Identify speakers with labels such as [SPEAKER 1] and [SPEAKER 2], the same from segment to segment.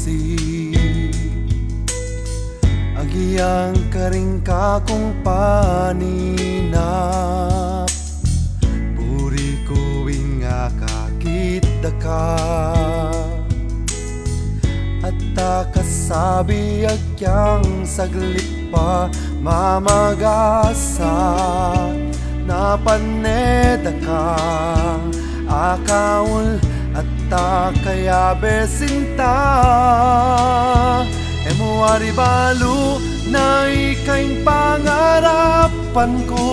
[SPEAKER 1] susi agiyang karing kakong paninap buri ko nga kakita ka at takasabi agyang saglit pa mamagasa napaneda ka akaul at takaya besinta emo aribalu na ikaing pangarapan ko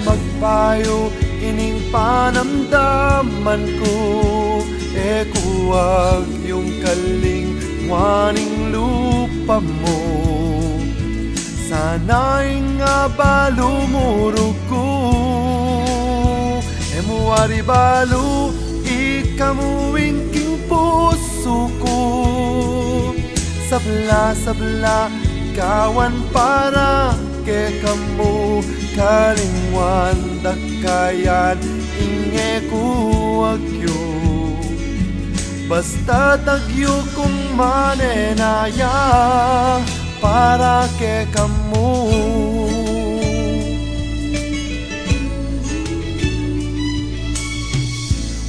[SPEAKER 1] magpayo ining panamdaman ko kuwag yung kalingwaning lupa mo sana'y nga balumuro ko emo aribalu ikamuing king puso ko sabla kawan para ke kamu kalingwan dakayan inge kuwagyo basta tagyo kung manenaya para ke kamu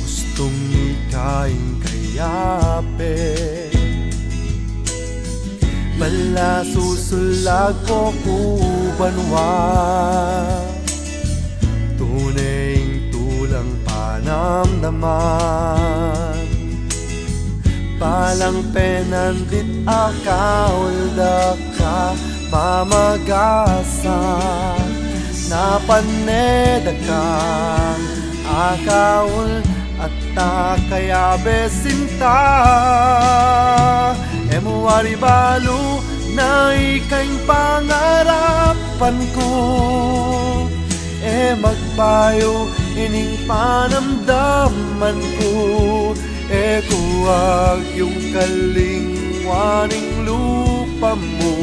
[SPEAKER 1] gustong ikaing kayape bala susulag ko kubanwa tunay tulang panamdaman palang penandit akaulda ka mamagasa napaneda ka akaul at takaya besinta emo aribalu na ikaing pangarapan ko magpayo ining panamdaman ko kuwag yung kalingwaning lupa mo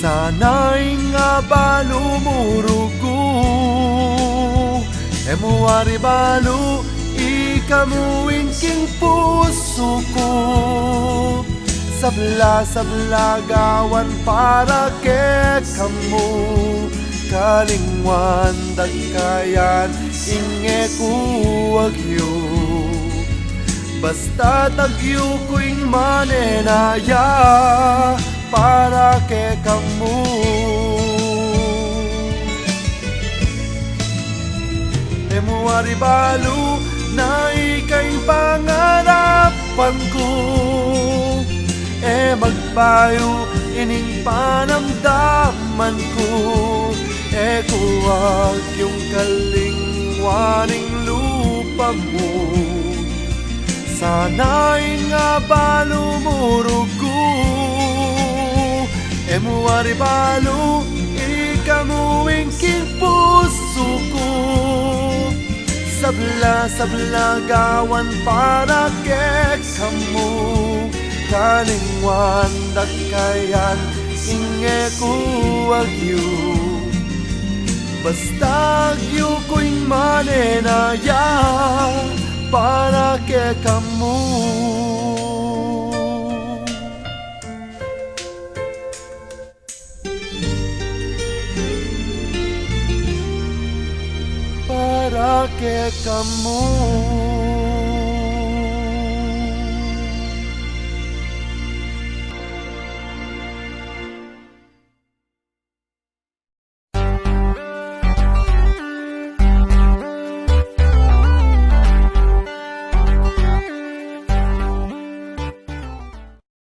[SPEAKER 1] sana'y nga balumuro ko emo aribalu ikamuing king puso ko sabla gawan para ke kamu kalingwan dagkayan inge kuwagyo basta tagyo ko'y manenaya para ke kamu emo aribalu na ikaing pangarapan ko magpayo ining panamdaman ko kuwag yung kalingwaning lupa mo sana'y nga balumuro ko emo aribalu ikamuing king puso ko sabla gawan para ke kamu kalingwan dakayan inge kuwagyo basta gyo ko'y manenaya para ke kamu para ke kamu